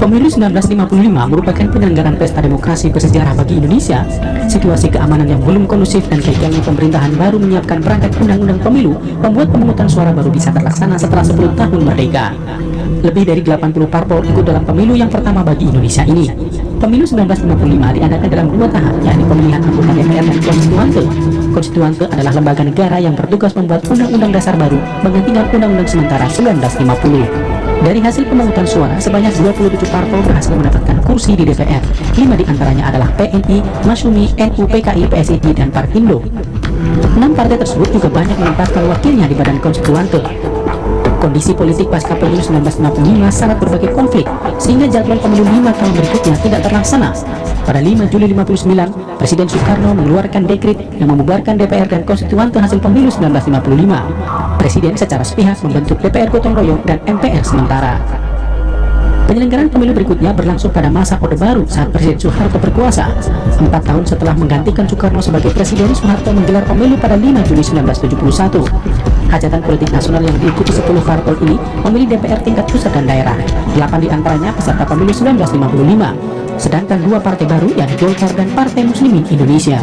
Pemilu 1955 merupakan penyelenggaraan pesta demokrasi bersejarah bagi Indonesia. Situasi keamanan yang belum kondusif dan gagalnya pemerintahan baru menyiapkan perangkat undang-undang pemilu membuat pemungutan suara baru bisa terlaksana setelah 10 tahun merdeka. Lebih dari 80 parpol ikut dalam pemilu yang pertama bagi Indonesia ini. Pemilu 1955 diadakan dalam 2 tahap, yakni pemilihan anggota DPR dan konstituante. Konstituante adalah lembaga negara yang bertugas membuat undang-undang dasar baru menggantikan undang-undang sementara 1950. Dari hasil pemungutan suara, sebanyak 27 parpol berhasil mendapatkan kursi di DPR. 5 diantaranya adalah PNI, Masyumi, NU, PKI, PSID, dan Partindo. 6 partai tersebut juga banyak menempatkan wakilnya di badan konstituante. Kondisi politik pasca pemilu 1955 sangat berbagai konflik, sehingga jadwal pemilu 5 tahun berikutnya tidak terlaksana. Pada 5 Juli 59, Presiden Soekarno mengeluarkan dekret yang membubarkan DPR dan konstituante hasil pemilu 1955. Presiden secara sepihak membentuk DPR gotong royong dan MPR sementara. Penyelenggaraan pemilu berikutnya berlangsung pada masa Orde Baru saat Presiden Soeharto berkuasa. 4 tahun setelah menggantikan Soekarno sebagai Presiden, Soeharto menggelar pemilu pada 5 Juli 1971. Hajatan politik nasional yang diikuti 10 parpol ini memilih DPR tingkat pusat dan daerah. 8 diantaranya peserta pemilu 1955. Sedangkan 2 partai baru, yakni Golkar dan Partai Muslimin Indonesia.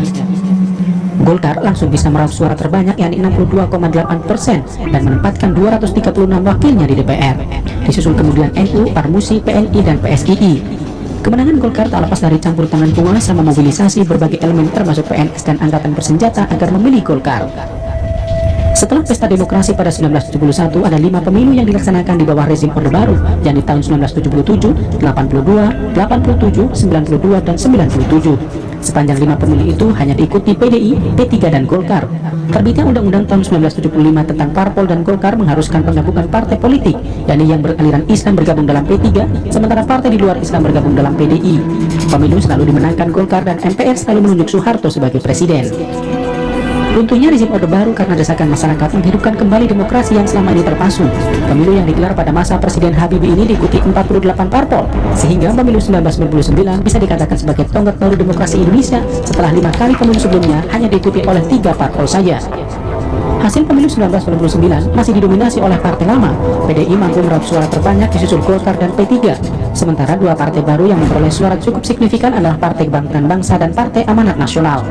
Golkar langsung bisa meraup suara terbanyak, yakni 62,8%, dan menempatkan 236 wakilnya di DPR. Disusul kemudian NU, Parmusi, PNI, dan PSII. Kemenangan Golkar tak lepas dari campur tangan penguasa memobilisasi berbagai elemen termasuk PNS dan angkatan bersenjata agar memilih Golkar. Setelah pesta demokrasi pada 1971, ada 5 pemilu yang dilaksanakan di bawah rezim Orde Baru, yakni tahun 1977, 82, 87, 92, dan 97. Sepanjang 5 pemilu itu hanya diikuti PDI, P3, dan Golkar. Terbitnya Undang-Undang tahun 1975 tentang Parpol dan Golkar mengharuskan penggabungan partai politik, yakni yang beraliran Islam bergabung dalam P3, sementara partai di luar Islam bergabung dalam PDI. Pemilu selalu dimenangkan Golkar dan MPR selalu menunjuk Soeharto sebagai presiden. Runtuhnya rezim Orde Baru karena desakan masyarakat menghidupkan kembali demokrasi yang selama ini terpasung. Pemilu yang digelar pada masa Presiden Habibie ini diikuti 48 parpol, sehingga pemilu 1999 bisa dikatakan sebagai tonggak baru demokrasi Indonesia setelah 5 kali pemilu sebelumnya hanya diikuti oleh 3 parpol saja. Hasil pemilu 1999 masih didominasi oleh partai lama. PDI mampu meraup suara terbanyak disusul Golkar dan P3. Sementara 2 partai baru yang memperoleh suara cukup signifikan adalah Partai Kebangkitan Bangsa dan Partai Amanat Nasional.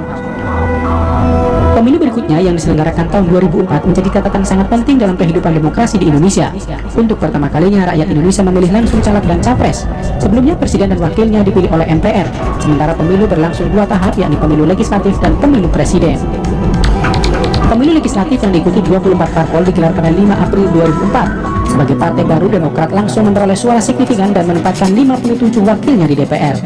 Pemilu berikutnya yang diselenggarakan tahun 2004 menjadi catatan sangat penting dalam kehidupan demokrasi di Indonesia. Untuk pertama kalinya rakyat Indonesia memilih langsung caleg dan capres. Sebelumnya presiden dan wakilnya dipilih oleh MPR. Sementara pemilu berlangsung 2 tahap, yakni pemilu legislatif dan pemilu presiden. Pemilu legislatif yang diikuti 24 parpol digelar pada 5 April 2004. Sebagai partai baru, Demokrat langsung memperoleh suara signifikan dan menempatkan 57 wakilnya di DPR.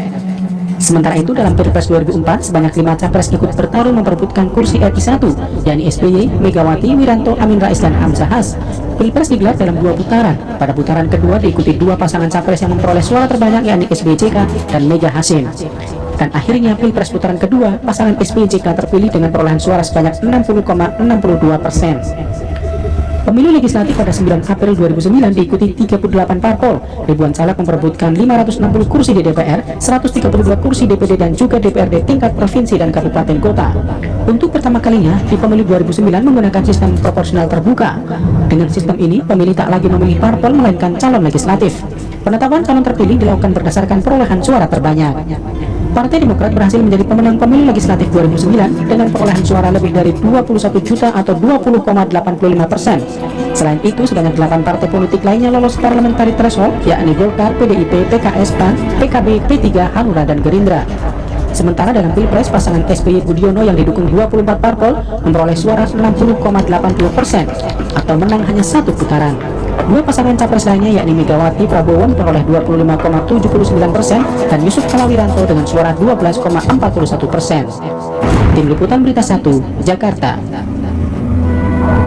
Sementara itu dalam Pilpres 2004 sebanyak 5 capres ikut bertarung memperebutkan kursi RI 1, yakni SBY, Megawati, Wiranto, Amin Rais, dan Hamzah Has. Pilpres digelar dalam 2 putaran. Pada putaran kedua diikuti 2 pasangan capres yang memperoleh suara terbanyak, yakni SBJK dan Mega Hasim. Dan akhirnya Pilpres putaran kedua, pasangan SBJK terpilih dengan perolehan suara sebanyak 60,62%. Pemilu legislatif pada 9 April 2009 diikuti 38 parpol. Ribuan caleg memperebutkan 560 kursi di DPR, 132 kursi DPD dan juga DPRD tingkat provinsi dan kabupaten kota. Untuk pertama kalinya di pemilu 2009 menggunakan sistem proporsional terbuka. Dengan sistem ini, pemilih tak lagi memilih parpol melainkan calon legislatif. Penetapan calon terpilih dilakukan berdasarkan perolehan suara terbanyak. Partai Demokrat berhasil menjadi pemenang pemilu legislatif 2009 dengan perolehan suara lebih dari 21 juta atau 20,85%. Selain itu, sebanyak 8 partai politik lainnya lolos parliamentary threshold, yakni Golkar, PDIP, PKS, PAN, PKB, P3, Hanura, dan Gerindra. Sementara dalam Pilpres, pasangan SBY Budiono yang didukung 24 parpol memperoleh suara 60,80% atau menang hanya 1 putaran. 2 pasangan capres lainnya yakni Megawati Prabowo memperoleh 25,79% dan Yusuf Kala Wiranto dengan suara 12,41%. Tim Liputan Berita 1, Jakarta.